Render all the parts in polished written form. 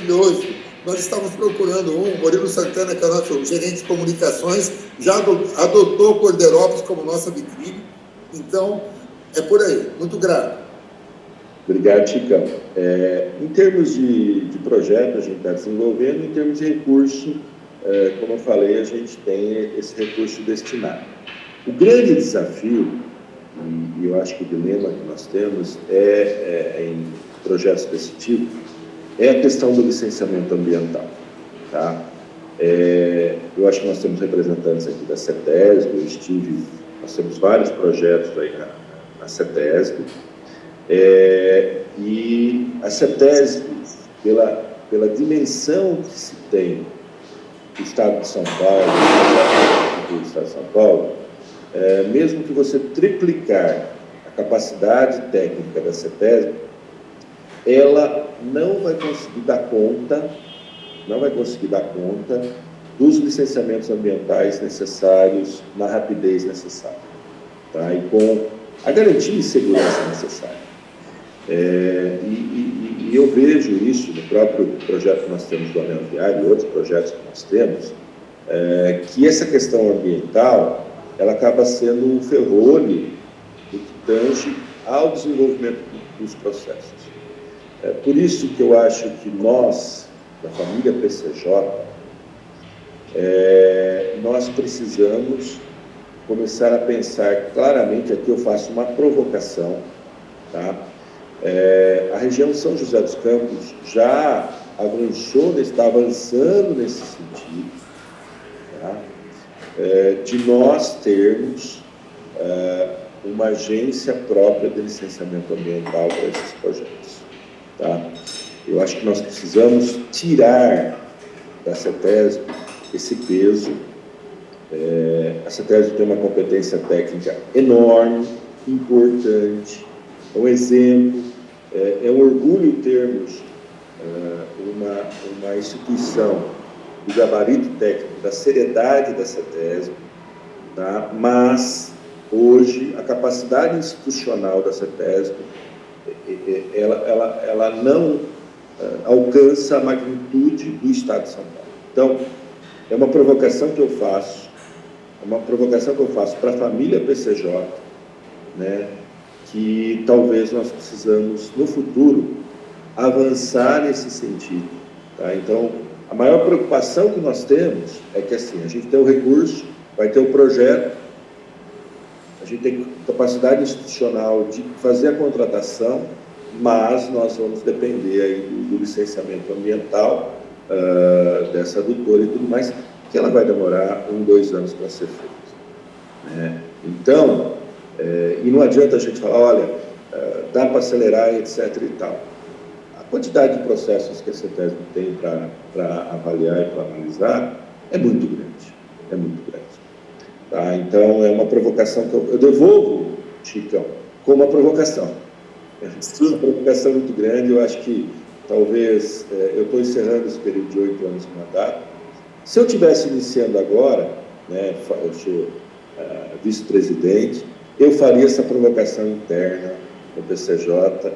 maravilhoso. Nós estávamos procurando o Murilo Santana, que é o nosso gerente de comunicações, já adotou Cordeirópolis como nossa vitrine. Então, é por aí. Muito grato. Obrigado, Chicão. Em termos de projeto, a gente está desenvolvendo, em termos de recurso, como eu falei, a gente tem esse recurso destinado. O grande desafio, e eu acho que o dilema que nós temos em projetos desse tipo, é a questão do licenciamento ambiental. Tá? Eu acho que nós temos representantes aqui da CETESB, nós temos vários projetos aí na CETESB, e a CETESB, pela dimensão que se tem do Estado de São Paulo, mesmo que você triplicar a capacidade técnica da CETESB, ela não vai conseguir dar conta dos licenciamentos ambientais necessários, na rapidez necessária, tá? E com a garantia de segurança necessária. E eu vejo isso no próprio projeto que nós temos do Anel Viário e outros projetos que nós temos, que essa questão ambiental, ela acaba sendo um ferrolho do que tange ao desenvolvimento dos processos. Por isso que eu acho que nós, da família PCJ, nós precisamos começar a pensar claramente, aqui eu faço uma provocação, tá? A região de São José dos Campos já está avançando nesse sentido, tá? De nós termos uma agência própria de licenciamento ambiental para esses projetos, tá? Eu acho que nós precisamos tirar da CETESB esse peso. A CETESB tem uma competência técnica enorme, importante, é um exemplo, é um orgulho termos uma instituição do gabarito técnico, da seriedade da CETESB, tá? Mas hoje a capacidade institucional da CETESB ela não alcança a magnitude do Estado de São Paulo. Então, é uma provocação que eu faço para a família PCJ, né, que talvez nós precisamos, no futuro, avançar nesse sentido. Tá? Então, a maior preocupação que nós temos é que, assim, a gente tem o recurso, vai ter o projeto, a gente tem capacidade institucional de fazer a contratação, mas nós vamos depender aí do licenciamento ambiental dessa adutora e tudo mais, que ela vai demorar 2 anos para ser feita, né? Então, e não adianta a gente falar, olha, dá para acelerar, etc. e tal. A quantidade de processos que a CETESB tem para avaliar e para analisar é muito grande, Tá? Então, é uma provocação que eu devolvo, Chicão, com uma provocação. Uma provocação muito grande. Eu acho que, talvez, eu estou encerrando esse período de 8 anos de mandato. Se eu estivesse iniciando agora, né, eu sou vice-presidente, eu faria essa provocação interna no PCJ,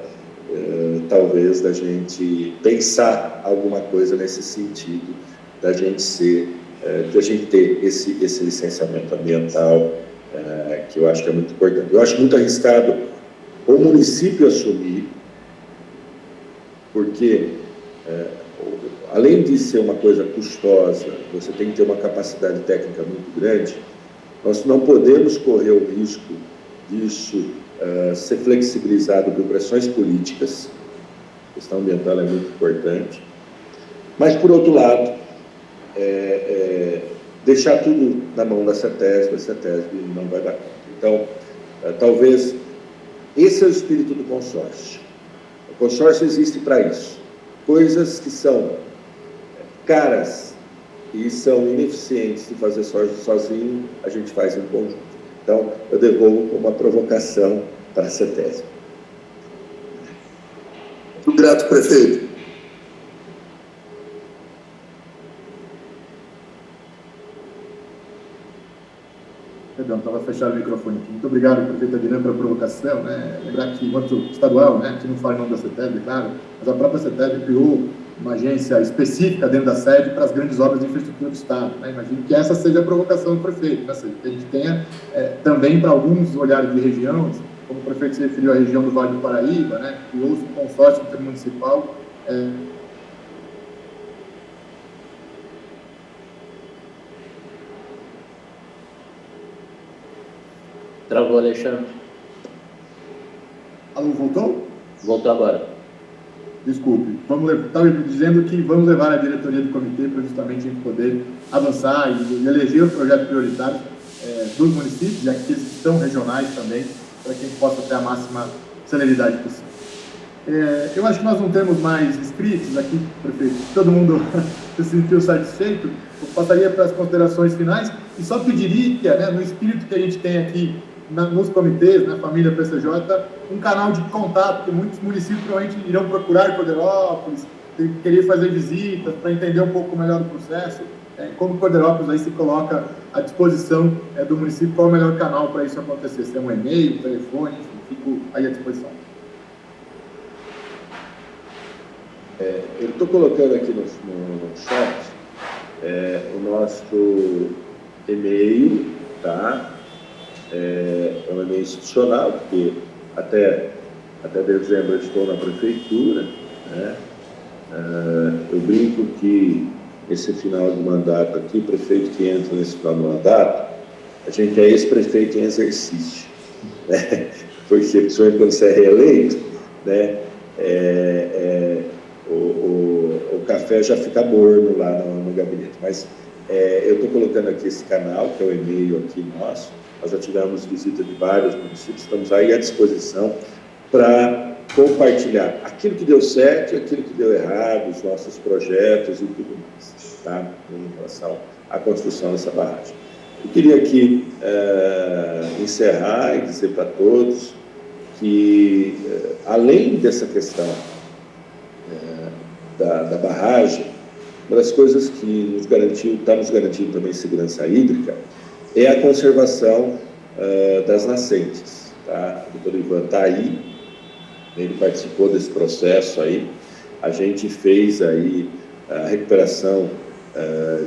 talvez da gente pensar alguma coisa nesse sentido, da gente ter esse licenciamento ambiental, que eu acho que é muito importante. Eu acho muito arriscado o município assumir, porque, além de ser uma coisa custosa, você tem que ter uma capacidade técnica muito grande, nós não podemos correr o risco disso ser flexibilizado por pressões políticas. A questão ambiental é muito importante. Mas, por outro lado, deixar tudo na mão da CETESB, a CETESB não vai dar conta. Então, talvez, esse é o espírito do consórcio. O consórcio existe para isso. Coisas que são caras e são ineficientes de fazer sozinho, a gente faz em conjunto. Então, eu devolvo como uma provocação para a CETESB. Muito grato, prefeito. Perdão, estava fechado o microfone aqui. Muito obrigado, prefeito Adriano, pela provocação, né? Lembrar que, enquanto estadual, né, que não fala em nome da CETESB, claro, mas a própria CETESB criou uma agência específica dentro da sede para as grandes obras de infraestrutura do Estado, né? Imagino que essa seja a provocação do prefeito, né? Que a gente tenha também para alguns olhares de região, como o prefeito se referiu à região do Vale do Paraíba, né? Criou-se um consórcio intermunicipal. Travou, Alexandre. Alô, voltou? Voltou agora. Desculpe. Estava dizendo que vamos levar a diretoria do comitê para justamente a gente poder avançar e eleger os projetos prioritários dos municípios e aqueles que são regionais também, para que a gente possa ter a máxima celeridade possível. Eu acho que nós não temos mais inscritos aqui, prefeito. Todo mundo se sentiu satisfeito. Eu passaria para as considerações finais e só pediria, né, no espírito que a gente tem aqui nos comitês, na família PCJ, um canal de contato, que muitos municípios provavelmente irão procurar em Corderópolis, querer fazer visitas para entender um pouco melhor o processo. Como Corderópolis aí se coloca à disposição do município, qual é o melhor canal para isso acontecer? Se é um e-mail, telefone, enfim, fico aí à disposição. Eu estou colocando aqui no chat o nosso e-mail, tá? É um e-mail institucional, porque até dezembro eu estou na prefeitura, né? Eu brinco que esse final de mandato aqui, o prefeito que entra nesse final de mandato, a gente é ex-prefeito em exercício, né? Porque, principalmente quando você é reeleito, né? O café já fica morno lá no gabinete, mas eu estou colocando aqui esse canal, que é o e-mail aqui nosso. Nós já tivemos visita de vários municípios, estamos aí à disposição para compartilhar aquilo que deu certo e aquilo que deu errado, os nossos projetos e tudo mais, tá? Em relação à construção dessa barragem. Eu queria aqui encerrar e dizer para todos que, além dessa questão da barragem, uma das coisas que está nos garantindo também segurança hídrica é a conservação das nascentes, tá? O doutor Ivan está aí, ele participou desse processo aí, a gente fez aí a recuperação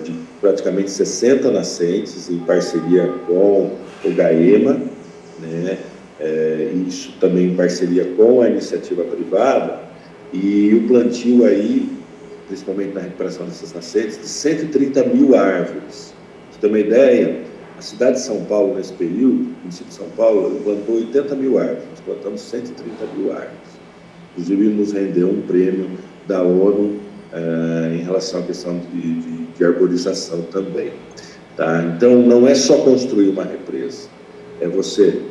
de praticamente 60 nascentes em parceria com o GAEMA, né? Isso também em parceria com a iniciativa privada, e o plantio aí, principalmente na recuperação dessas nascentes, de 130 mil árvores. Para você ter uma ideia, a cidade de São Paulo, nesse período, o município de São Paulo, plantou 80 mil árvores, nós plantamos 130 mil árvores. Inclusive, nos rendeu um prêmio da ONU em relação à questão de arborização também. Tá? Então, não é só construir uma represa, é você...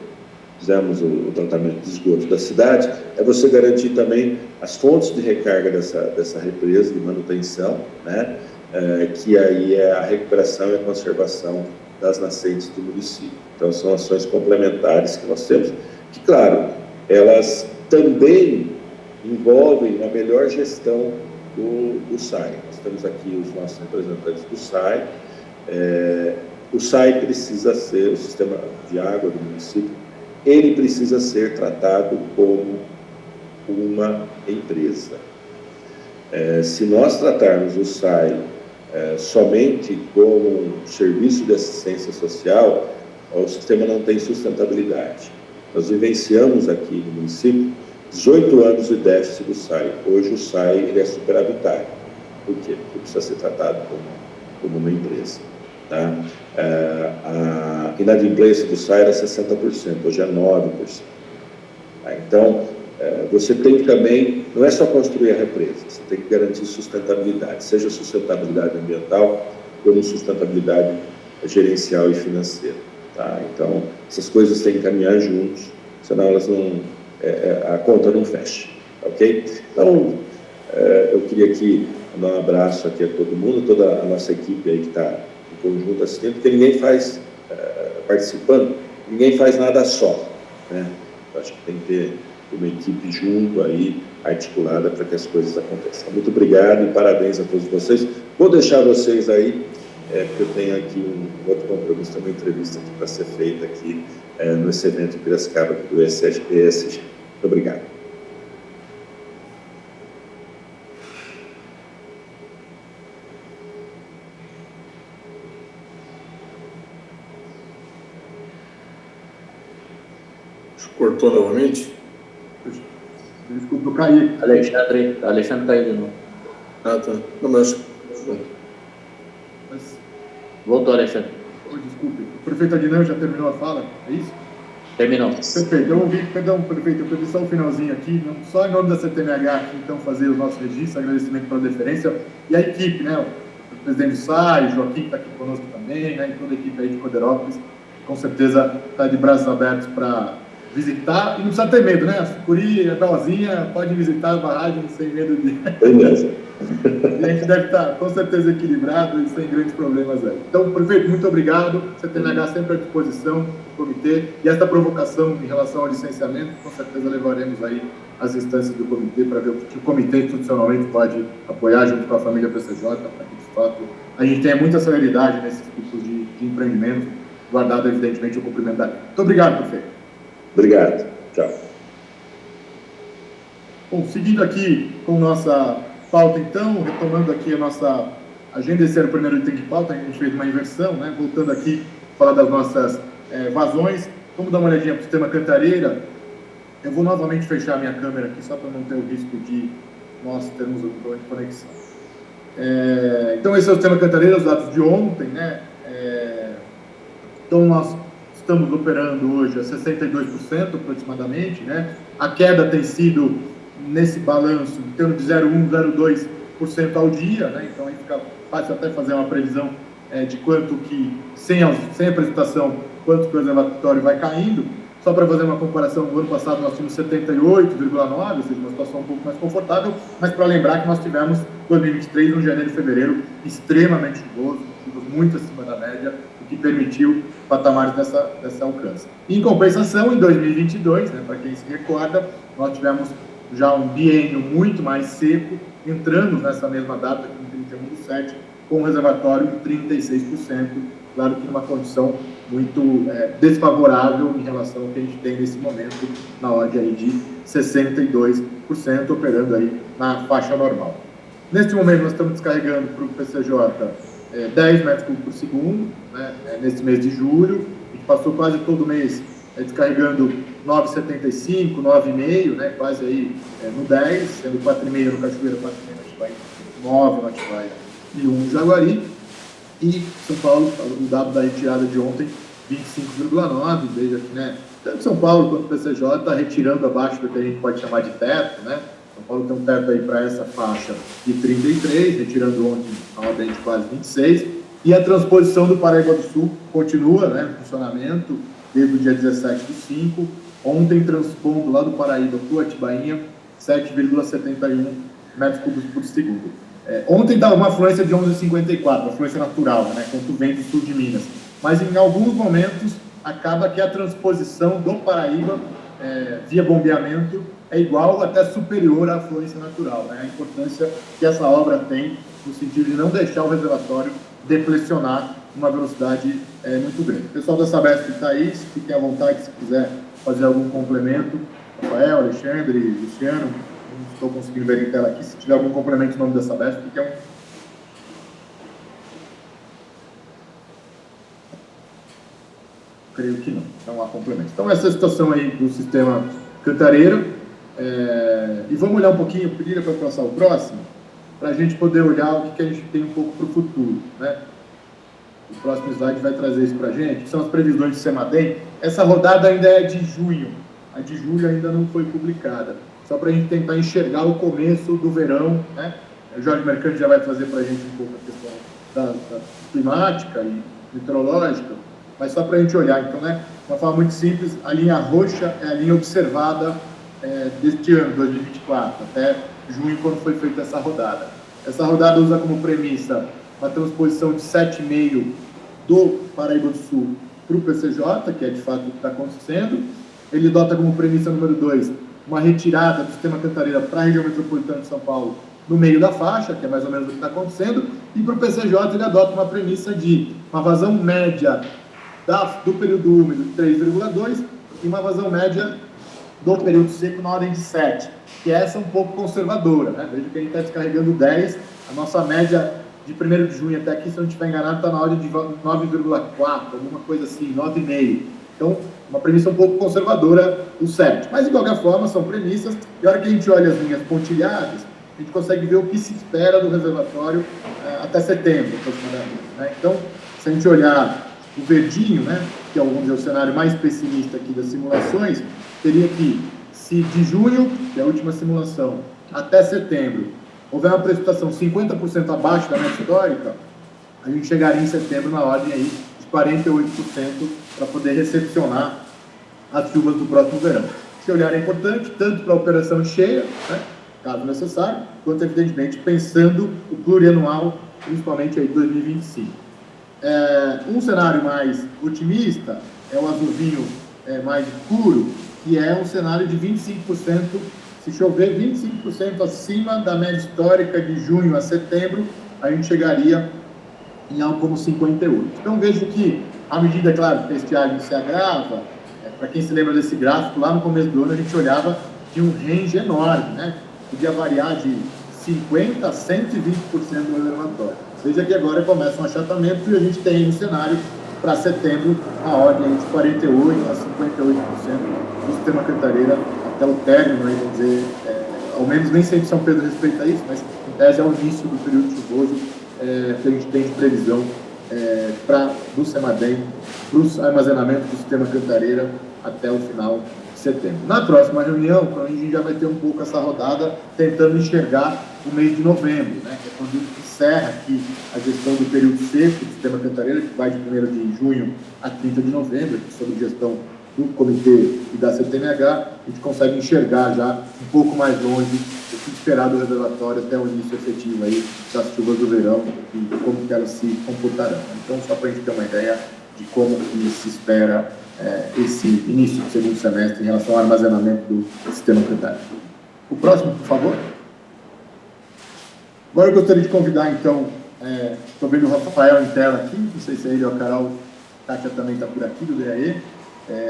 Fizemos o tratamento de esgoto da cidade, é você garantir também as fontes de recarga dessa represa, de manutenção, né? Que aí é a recuperação e a conservação das nascentes do município. Então, são ações complementares que nós temos, que, claro, elas também envolvem a melhor gestão do SAI. Nós temos aqui os nossos representantes do SAI. O SAI precisa ser, o sistema de água do município, ele precisa ser tratado como uma empresa. Se nós tratarmos o SAI somente como um serviço de assistência social, o sistema não tem sustentabilidade. Nós vivenciamos aqui no município 18 anos de déficit do SAI. Hoje o SAI ele é superavitário. Por quê? Porque precisa ser tratado como uma empresa. Tá? A inadimplência do SAI era 60%, hoje é 9%. Tá? Então, você tem que também, não é só construir a represa, você tem que garantir sustentabilidade, seja sustentabilidade ambiental como sustentabilidade gerencial e financeira. Tá? Então, essas coisas têm que caminhar juntos, senão elas não, a conta não fecha. Ok? Então, eu queria aqui dar um abraço aqui a todo mundo, toda a nossa equipe aí que está conjunto assistindo, porque ninguém faz, participando, ninguém faz nada só, né? Eu acho que tem que ter uma equipe junto aí, articulada, para que as coisas aconteçam. Muito obrigado e parabéns a todos vocês. Vou deixar vocês aí, porque eu tenho aqui um outro compromisso, uma entrevista aqui para ser feita aqui nesse evento em Piracicaba do ESG. Muito obrigado. Cortou novamente? Desculpa, eu caí. Alexandre caiu de novo. Ah, tá. Não, mas Mas, Voltou, Alexandre. desculpe, o prefeito Adnan já terminou a fala, é isso? Terminou. Perfeito, eu ouvi, perdão, prefeito, eu perdi só o finalzinho aqui, só em nome da CTMH aqui, então, fazer os nossos registros, agradecimento pela deferência, e a equipe, né, o presidente do SAI, o Joaquim, que está aqui conosco também, né, e toda a equipe aí de Corderópolis, com certeza está de braços abertos para visitar, e não precisa ter medo, né, a Sucuri, a Belzinha, pode visitar a barragem sem medo de... Beleza. E a gente deve estar, com certeza, equilibrado e sem grandes problemas aí. Então, prefeito, muito obrigado. CTMH sempre à disposição do comitê. E esta provocação em relação ao licenciamento, com certeza levaremos aí as instâncias do comitê para ver o que o comitê institucionalmente pode apoiar junto com a família PCJ, para que, de fato, a gente tenha muita celeridade nesses tipos de empreendimento, guardado, evidentemente, o cumprimento da lei. Muito obrigado, prefeito. Obrigado. Tchau. Bom, seguindo aqui com nossa pauta, então, retomando aqui a nossa agenda, esse era o primeiro item de pauta, a gente fez uma inversão, né? Voltando aqui, falar das nossas vazões. Vamos dar uma olhadinha para o sistema Cantareira. Eu vou novamente fechar minha câmera aqui, só para não ter o risco de nós termos o problema de conexão. Então, esse é o sistema Cantareira, os dados de ontem, né? Então, nós estamos operando hoje a 62% aproximadamente, né? A queda tem sido, nesse balanço, em torno de 0,1%, 0,2% ao dia, né? Então, aí fica fácil até fazer uma previsão de quanto que, sem a apresentação, quanto que o reservatório vai caindo. Só para fazer uma comparação, no ano passado nós tínhamos 78,9%, ou seja, uma situação um pouco mais confortável, mas para lembrar que nós tivemos 2023, no janeiro e fevereiro, extremamente chuvoso, muito acima da média, o que permitiu patamares dessa alcance. Em compensação, em 2022, né, para quem se recorda, nós tivemos já um biênio muito mais seco, entrando nessa mesma data, em 31/7, com um reservatório em 36%, claro que numa condição muito desfavorável em relação ao que a gente tem nesse momento, na ordem aí de 62%, operando aí na faixa normal. Neste momento, nós estamos descarregando para o PCJ 10 metros cúbicos por segundo, né, nesse mês de julho. A gente passou quase todo mês descarregando 9,75, 9,5, né, quase aí no 10, sendo 4,5 no Cachoeira, 4,5 no Atibaia, 9 no Atibaia e 1 no Jaguari. E São Paulo, o dado da retirada de ontem, 25,9, veja que, né, tanto São Paulo quanto o PCJ está retirando abaixo do que a gente pode chamar de teto, né? São Paulo tem um teto aí para essa faixa de 33, retirando ontem a ordem de quase 26, e a transposição do Paraíba do Sul continua, né, em funcionamento desde o dia 17/5, ontem transpondo lá do Paraíba para o Atibainha 7,71 metros cúbicos por segundo. Ontem estava uma afluência de 11,54, afluência natural, né, quanto vem do sul de Minas, mas em alguns momentos acaba que a transposição do Paraíba via bombeamento é igual ou até superior à afluência natural, né? A importância que essa obra tem no sentido de não deixar o reservatório deflecionar uma velocidade muito grande. O pessoal da Sabesp está aí, fiquem à vontade se quiser fazer algum complemento. Rafael, Alexandre, Luciano, não estou conseguindo ver em tela aqui, se tiver algum complemento no nome da Sabesp, que creio que não, não há complemento. Então, essa é a situação aí do sistema Cantareira. E vamos olhar um pouquinho, eu pediria para passar o próximo, para a gente poder olhar o que a gente tem um pouco para o futuro, né? O próximo slide vai trazer isso para a gente, que são as previsões de Semadem. Essa rodada ainda é de junho, a de julho ainda não foi publicada, só para a gente tentar enxergar o começo do verão, né? O Jorge Mercante já vai trazer para a gente um pouco a questão da climática e meteorológica, mas só para a gente olhar. Então, né, de uma forma muito simples, a linha roxa é a linha observada deste ano, 2024, até junho, quando foi feita essa rodada. Essa rodada usa como premissa uma transposição de 7,5 do Paraíba do Sul para o PCJ, que é de fato o que está acontecendo. Ele adota como premissa número 2 uma retirada do sistema Cantareira para a região metropolitana de São Paulo no meio da faixa, que é mais ou menos o que está acontecendo, e para o PCJ ele adota uma premissa de uma vazão média do período úmido de 3,2 e uma vazão média do período seco na ordem de 7, que essa é um pouco conservadora, né? Veja que a gente está descarregando 10, a nossa média de 1º de junho até aqui, se eu não estiver enganado, está na ordem de 9,4, alguma coisa assim, 9,5. Então, uma premissa um pouco conservadora do CERT. Mas, de qualquer forma, são premissas, e a hora que a gente olha as linhas pontilhadas, a gente consegue ver o que se espera do reservatório até setembro, aproximadamente, né? Então, se a gente olhar o verdinho, né, que é vamos dizer, o cenário mais pessimista aqui das simulações, teria que, se de junho, que é a última simulação, até setembro, houver uma precipitação 50% abaixo da média histórica, a gente chegaria em setembro na ordem aí de 48% para poder recepcionar as chuvas do próximo verão. Esse olhar é importante, tanto para a operação cheia, né, caso necessário, quanto, evidentemente, pensando o plurianual, principalmente aí 2025. Um cenário mais otimista é o azulzinho mais escuro, que é um cenário de 25%, se chover 25% acima da média histórica de junho a setembro, a gente chegaria em algo como 58%. Então, vejo que, à medida, claro, que a estiagem se agrava, para quem se lembra desse gráfico, lá no começo do ano a gente olhava de um range enorme, né? Podia variar de 50% a 120% do reservatório. Veja que agora começa um achatamento e a gente tem um cenário para setembro a ordem de 48% a 58% do sistema Cantareira até o término, aí, vamos dizer, ao menos nem sempre São Pedro respeita isso, mas em tese é o início do período chuvoso que a gente tem de previsão do SEMADEM, para o armazenamento do sistema Cantareira até o final de setembro. Na próxima reunião, a gente já vai ter um pouco essa rodada tentando enxergar o mês de novembro, né, que é quando encerra aqui a gestão do período seco do sistema Cantareira, que vai de 1º de junho a 30 de novembro, sob gestão do comitê e da CTMH, a gente consegue enxergar já um pouco mais longe o que esperar do reservatório até o início efetivo aí das chuvas do verão e como que elas se comportarão. Então, só para a gente ter uma ideia de como que se espera esse início do segundo semestre em relação ao armazenamento do sistema Cantareira. O próximo, por favor. Agora eu gostaria de convidar, então, estou vendo o Rafael em tela aqui, não sei se é ele ou a Carol, a Kátia também está por aqui, do DAE,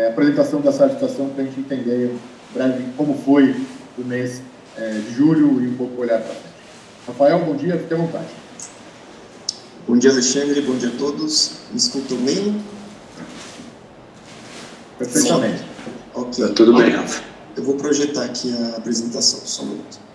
a apresentação da situação para a gente entender breve como foi o mês de julho e um pouco olhar para frente. Rafael, bom dia, fique à vontade. Bom dia, Alexandre, bom dia a todos. Me escutam bem? Perfeitamente. Sim. Ok. Tudo bem, Rafa. Eu vou projetar aqui a apresentação, só um minuto.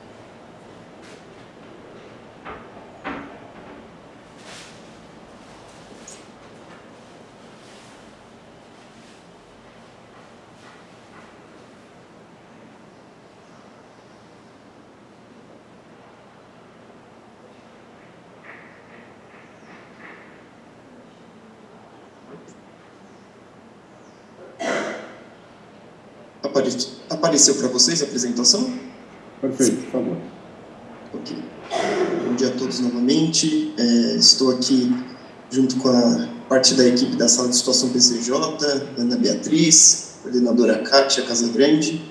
Apareceu para vocês a apresentação? Perfeito, por favor. Ok. Bom dia a todos novamente. Estou aqui junto com a parte da equipe da Sala de Situação PCJ, Ana Beatriz, coordenadora Kátia Casagrande.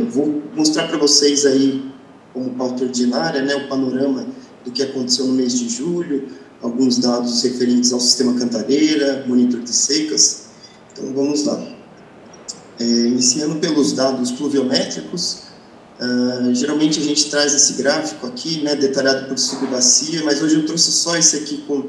Vou mostrar para vocês aí, como pauta ordinária, né, o panorama do que aconteceu no mês de julho, alguns dados referentes ao sistema Cantareira, monitor de secas. Então, vamos lá. Iniciando pelos dados pluviométricos, geralmente a gente traz esse gráfico aqui, né, detalhado por subbacia, mas hoje eu trouxe só esse aqui com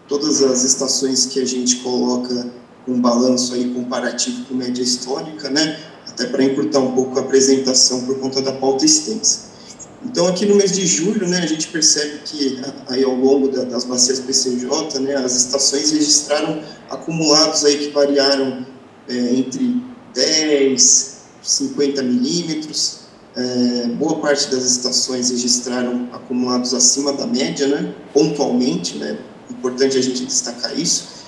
todas as estações que a gente coloca um balanço aí comparativo com média histórica, né, até para encurtar um pouco a apresentação por conta da pauta extensa. Então, aqui no mês de julho, né, a gente percebe que aí ao longo das bacias PCJ, né, as estações registraram acumulados aí que variaram entre 10, 50 milímetros. Boa parte das estações registraram acumulados acima da média, né, pontualmente, né, importante a gente destacar isso.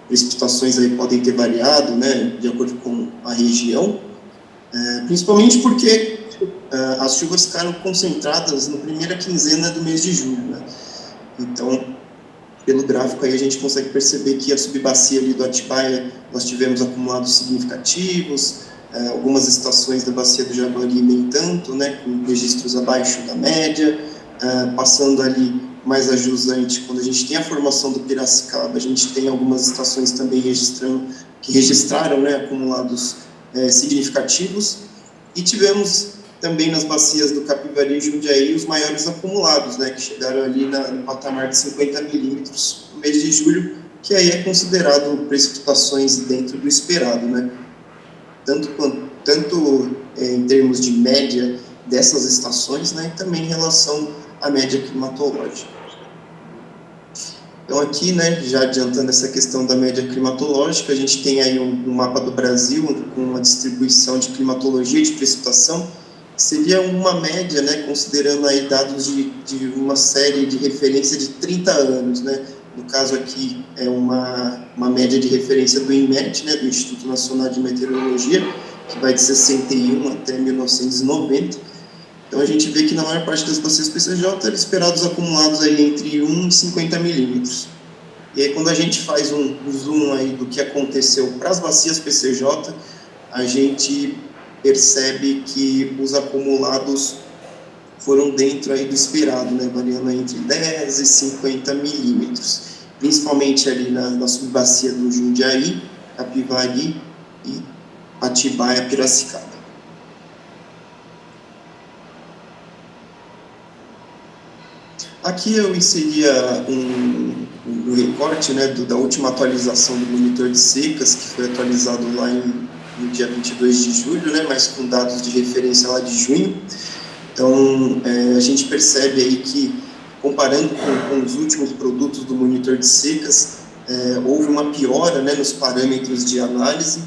Precipitações aí podem ter variado, né, de acordo com a região, principalmente porque as chuvas ficaram concentradas na primeira quinzena do mês de julho, né. Então, pelo gráfico aí a gente consegue perceber que a subbacia ali do Atibaia nós tivemos acumulados significativos, algumas estações da bacia do Jaguari nem tanto, né, com registros abaixo da média, passando ali mais a jusante, quando a gente tem a formação do Piracicaba, a gente tem algumas estações também que registraram, né, acumulados significativos, e tivemos também nas bacias do Capivari e Jundiaí os maiores acumulados, né, que chegaram ali no patamar de 50 milímetros no mês de julho, que aí é considerado precipitações dentro do esperado, né? Tanto em termos de média dessas estações, né, e também em relação à média climatológica. Então aqui, né, já adiantando essa questão da média climatológica, a gente tem aí um mapa do Brasil com uma distribuição de climatologia e de precipitação, que seria uma média, né, considerando aí dados de uma série de referência de 30 anos, né. No caso aqui é uma média de referência do INMET, né, do Instituto Nacional de Meteorologia, que vai de 61 até 1990. Então a gente vê que na maior parte das bacias PCJ eram esperados acumulados aí entre 1 e 50 milímetros. E aí quando a gente faz um zoom aí do que aconteceu para as bacias PCJ, a gente percebe que os acumulados foram dentro aí do esperado, né, variando entre 10 e 50 milímetros, principalmente ali na subbacia do Jundiaí, Capivari e Atibaia, Piracicaba. Aqui eu inseria um recorte, né, da última atualização do monitor de secas, que foi atualizado lá no dia 22 de julho, né, mas com dados de referência lá de junho. Então, a gente percebe aí que, comparando com os últimos produtos do monitor de secas, houve uma piora, né, nos parâmetros de análise,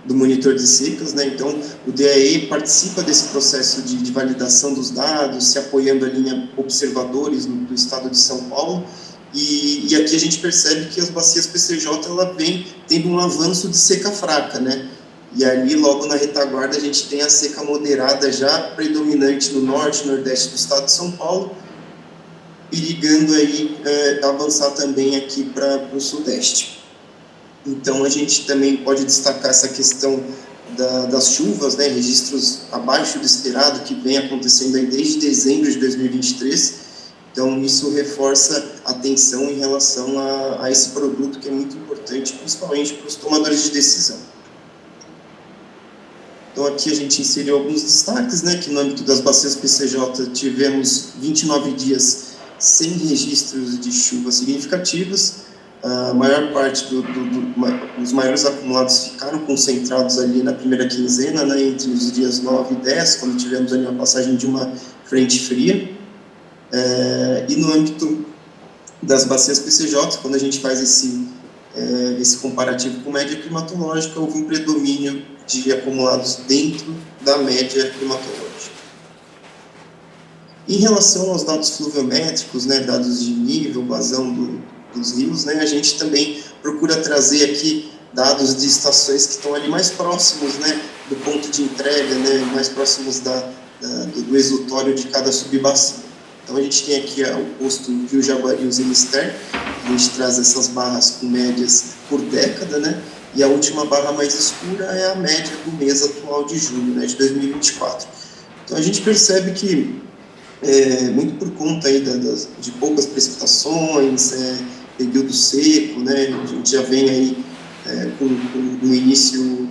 do monitor de secas, né? Então o DAE participa desse processo de validação dos dados, se apoiando ali em observadores do estado de São Paulo, e aqui a gente percebe que as bacias PCJ ela vem tendo um avanço de seca fraca, né? E ali logo na retaguarda a gente tem a seca moderada já predominante no norte, nordeste do estado de São Paulo, perigando aí avançar também aqui para o sudeste. Então, a gente também pode destacar essa questão das chuvas, né, registros abaixo do esperado, que vem acontecendo aí desde dezembro de 2023. Então, isso reforça a atenção em relação a esse produto, que é muito importante, principalmente para os tomadores de decisão. Então, aqui a gente inseriu alguns destaques, né, que no âmbito das bacias PCJ tivemos 29 dias sem registros de chuvas significativas. A maior parte dos maiores acumulados ficaram concentrados ali na primeira quinzena, né, entre os dias 9 e 10, quando tivemos ali uma passagem de uma frente fria. E no âmbito das bacias PCJ, quando a gente faz esse comparativo com média climatológica, houve um predomínio de acumulados dentro da média climatológica. Em relação aos dados fluviométricos, né, dados de nível, vazão dos rios, né, a gente também procura trazer aqui dados de estações que estão ali mais próximos, né, do ponto de entrega, né, mais próximos do exutório de cada subbacia. Então a gente tem aqui o posto Rio Jaguari e Zemister, a gente traz essas barras com médias por década, né, e a última barra mais escura é a média do mês atual de julho, né, de 2024. Então a gente percebe que, muito por conta aí de poucas precipitações, período seco, né, a gente já vem aí com o início,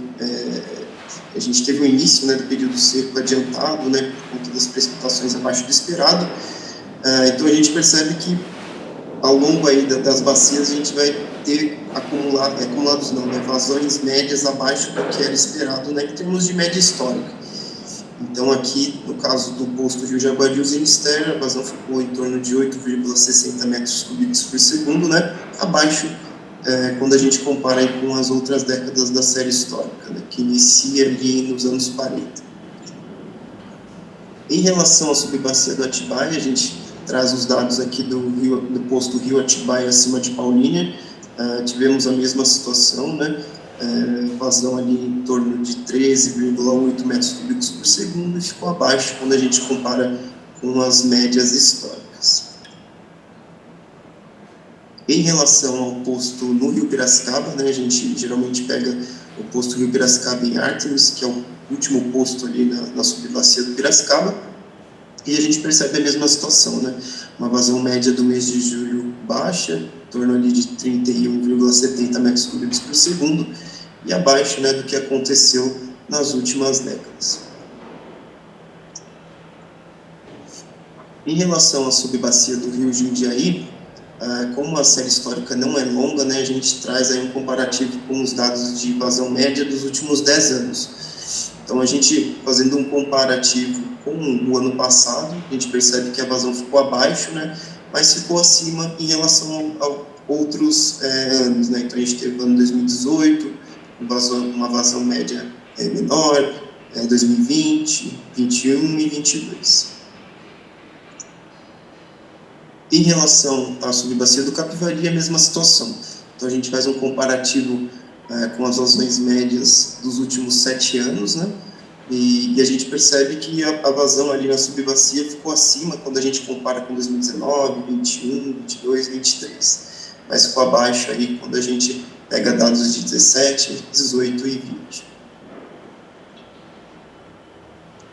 a gente teve o início, né, do período seco adiantado, né, por conta das precipitações abaixo do esperado. Então a gente percebe que ao longo aí das bacias a gente vai ter acumulados não, né, vazões médias abaixo do que era esperado, né, em termos de média histórica. Então aqui, no caso do posto Rio Jaguari e Zemister, a vazão ficou em torno de 8,60 metros cúbicos por segundo, né, abaixo quando a gente compara aí com as outras décadas da série histórica, né, que inicia ali nos anos 40. Em relação à subbacia do Atibaia, a gente traz os dados aqui do posto Rio Atibaia acima de Paulínia. Tivemos a mesma situação, né, vazão ali em torno de 13,8 metros cúbicos por segundo, e ficou abaixo quando a gente compara com as médias históricas. Em relação ao posto no Rio Piracicaba, né, a gente geralmente pega o posto Rio Piracicaba em Artemis, que é o último posto ali na subbacia do Piracicaba, e a gente percebe a mesma situação, né, uma vazão média do mês de julho baixa, em torno ali de 31,70 metros cúbicos por segundo, e abaixo, né, do que aconteceu nas últimas décadas. Em relação à subbacia do Rio Jundiaí, como a série histórica não é longa, né, a gente traz aí um comparativo com os dados de vazão média dos últimos 10 anos. Então, a gente, fazendo um comparativo com o ano passado, a gente percebe que a vazão ficou abaixo, né, mas ficou acima em relação a outros anos, né. Então, a gente teve o ano 2018, uma vazão média menor, 2020, 21 e 22. Em relação à subbacia do Capivari, a mesma situação. Então, a gente faz um comparativo com as vazões médias dos últimos 7 anos, né? E a gente percebe que a vazão ali na subbacia ficou acima quando a gente compara com 2019, 21, 22, 23. Mas ficou abaixo aí quando a gente pega dados de 17, 18 e 20.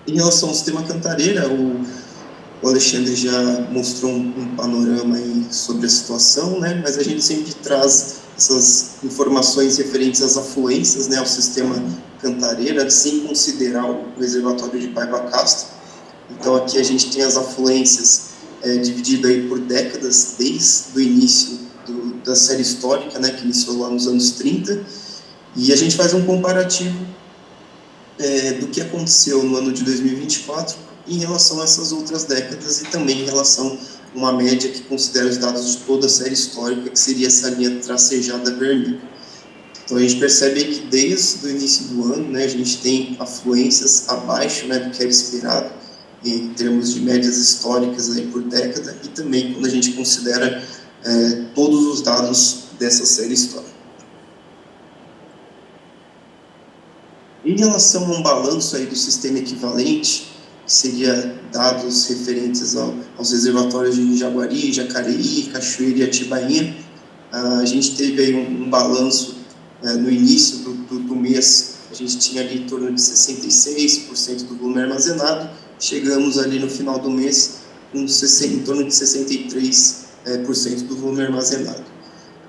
Em relação ao sistema Cantareira, o Alexandre já mostrou um panorama aí sobre a situação, né? Mas a gente sempre traz essas informações referentes às afluências, né, ao sistema Cantareira, sem considerar o reservatório de Paiva Castro. Então, aqui a gente tem as afluências divididas aí por décadas, desde o início da série histórica, né, que iniciou lá nos anos 30, e a gente faz um comparativo do que aconteceu no ano de 2024 em relação a essas outras décadas e também em relação a uma média que considera os dados de toda a série histórica, que seria essa linha tracejada vermelha. Então, a gente percebe que desde o início do ano, né, a gente tem afluências abaixo, né, do que era esperado, em termos de médias históricas aí por década, e também quando a gente considera todos os dados dessa série histórica. Em relação a um balanço aí do sistema equivalente, que seria dados referentes aos reservatórios de Jaguari, Jacareí, Cachoeira e Atibainha, a gente teve aí um balanço no início do mês, a gente tinha ali em torno de 66% do volume armazenado, chegamos ali no final do mês em torno de 63% do volume armazenado.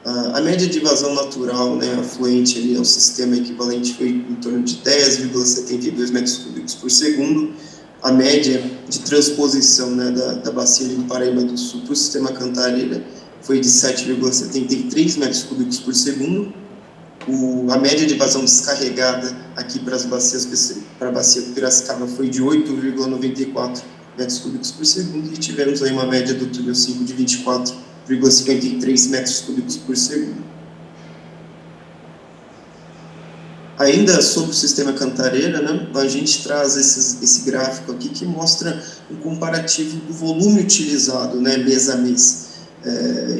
A média de vazão natural, né, afluente ali ao sistema equivalente foi em torno de 10,72 metros cúbicos por segundo. A média de transposição, né, da bacia do Paraíba do Sul para o sistema Cantareira foi de 7,73 metros cúbicos por segundo. A média de vazão descarregada aqui para a bacia do Piracicaba foi de 8,94 metros cúbicos por segundo, e tivemos aí uma média do túnel 5 de 24,53 metros cúbicos por segundo. Ainda sobre o sistema Cantareira, né, a gente traz esse gráfico aqui que mostra um comparativo do volume utilizado, né, mês a mês,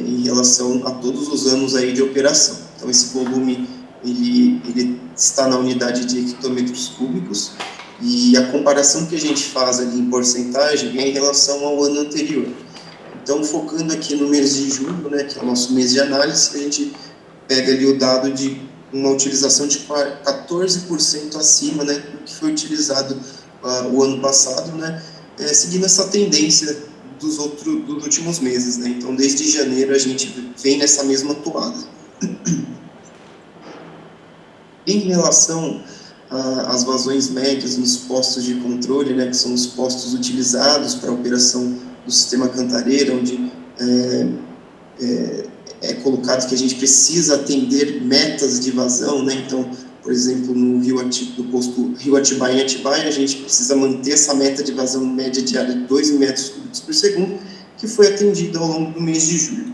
em relação a todos os anos aí de operação. Então, esse volume ele está na unidade de hectômetros cúbicos, e a comparação que a gente faz ali em porcentagem é em relação ao ano anterior. Então, focando aqui no mês de julho, né, que é o nosso mês de análise, a gente pega ali o dado de uma utilização de 14% acima, né, do que foi utilizado o ano passado, né, seguindo essa tendência dos últimos meses, né. Então, desde janeiro a gente vem nessa mesma toada. Em relação às vazões médias nos postos de controle, né, que são os postos utilizados para a operação do sistema Cantareira, onde é colocado que a gente precisa atender metas de vazão, né? Então, por exemplo, no posto Rio Atibaia, a gente precisa manter essa meta de vazão média diária de 2 metros cúbicos por segundo, que foi atendida ao longo do mês de julho.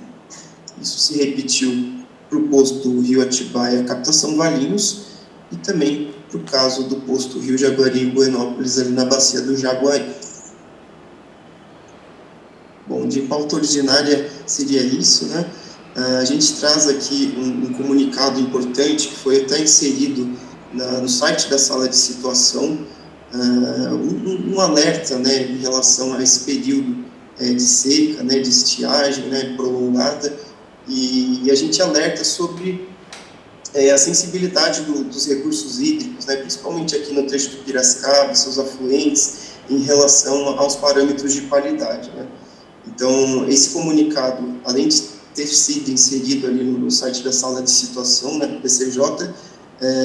Isso se repetiu para o posto Rio Atibaia, captação Valinhos, e também para o caso do posto Rio Jaguari em Buenópolis, ali na bacia do Jaguari. Bom, de pauta ordinária seria isso, né? A gente traz aqui um comunicado importante que foi até inserido no site da sala de situação, um alerta, né, em relação a esse período de seca, né, de estiagem, né, prolongada, e a gente alerta sobre a sensibilidade dos recursos hídricos, né, principalmente aqui no trecho do Piracicaba, seus afluentes, em relação aos parâmetros de qualidade, né. Então, esse comunicado, além de ter sido inserido ali no site da sala de situação, né, do PCJ,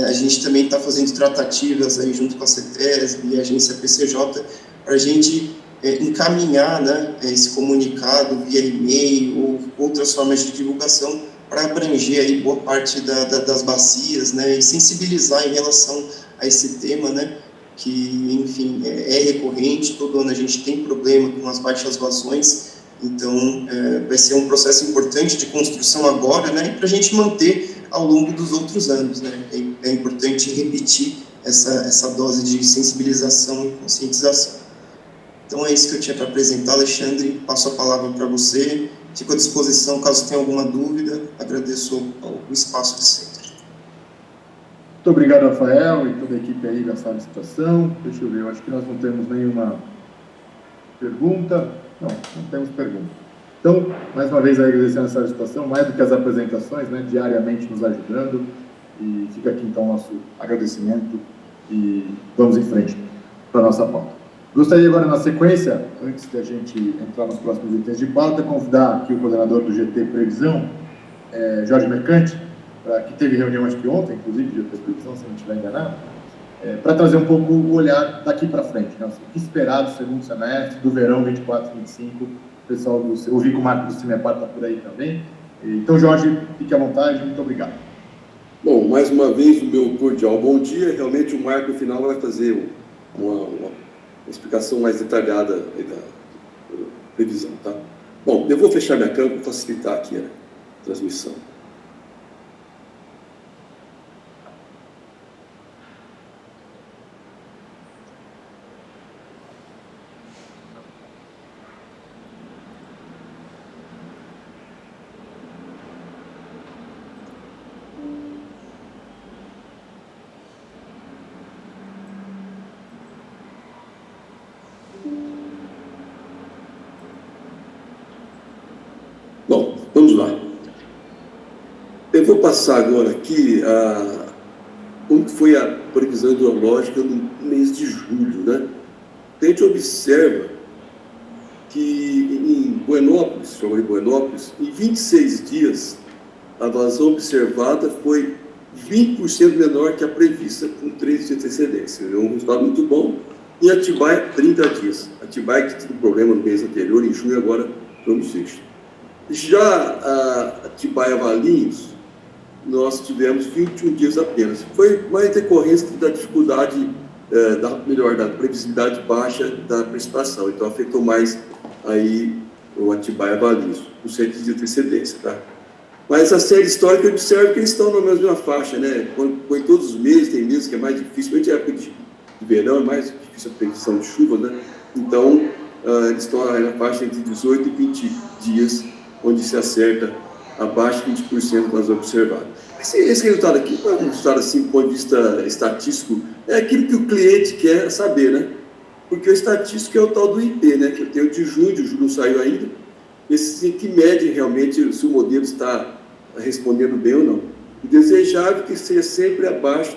a gente também está fazendo tratativas aí junto com a CETESB e a agência PCJ para a gente encaminhar, né, esse comunicado via e-mail ou outras formas de divulgação para abranger aí boa parte das bacias, né, e sensibilizar em relação a esse tema, né, que, enfim, é recorrente, todo ano a gente tem problema com as baixas vazões, então vai ser um processo importante de construção agora, né, para a gente manter ao longo dos outros anos, né, é importante repetir essa dose de sensibilização e conscientização. Então é isso que eu tinha para apresentar, Alexandre, passo a palavra para você, fico à disposição caso tenha alguma dúvida, agradeço o espaço de sempre. Muito obrigado, Rafael, e toda a equipe aí da sala de situação. Deixa eu ver, eu acho que nós não temos nenhuma pergunta. Não temos pergunta. Então, mais uma vez, agradecendo a sala de situação, mais do que as apresentações, né, diariamente nos ajudando, e fica aqui, então, o nosso agradecimento, e vamos em frente para a nossa pauta. Gostaria agora, na sequência, antes de a gente entrar nos próximos itens de pauta, convidar aqui o coordenador do GT Previsão, Jorge Mercante, que teve reunião, acho que ontem, inclusive, de GT Previsão, se não estiver enganado, para trazer um pouco o olhar daqui para frente, né? O que esperar do segundo semestre, do verão 24-25, o pessoal eu vi que o Marco do Cimepar está por aí também. Então, Jorge, fique à vontade, muito obrigado. Bom, mais uma vez, o meu cordial bom dia. Realmente, o Marco, no final, vai fazer uma explicação mais detalhada da previsão, tá? Bom, eu vou fechar minha câmera para facilitar aqui a transmissão. Bom, vamos lá. Eu vou passar agora aqui como foi a previsão hidrológica no mês de julho, né? A gente observa que em Buenópolis, em 26 dias, a vazão observada foi 20% menor que a prevista, com 3 dias de antecedência. É um resultado muito bom. E Atibaia, 30 dias. Atibaia que teve um problema no mês anterior, em junho, agora vamos ver. Já a Atibaia-Valinhos, nós tivemos 21 dias apenas. Foi mais decorrência da dificuldade, da previsibilidade baixa da precipitação. Então, afetou mais aí o Atibaia-Valinhos, com 7 dias de antecedência, tá? Mas a série histórica observa que eles estão na mesma faixa, né? Em todos os meses, tem meses que é mais difícil, principalmente a época de verão, é mais difícil a previsão de chuva, né? Então, eles estão na faixa entre 18 e 20 dias, onde se acerta abaixo de 20% que nós observamos. Esse resultado aqui, não é um resultado assim, do ponto de vista estatístico, é aquilo que o cliente quer saber, né? Porque o estatístico é o tal do IP, né? Que eu tenho de julho não saiu ainda, esse que mede realmente se o modelo está respondendo bem ou não. O desejável é que seja sempre abaixo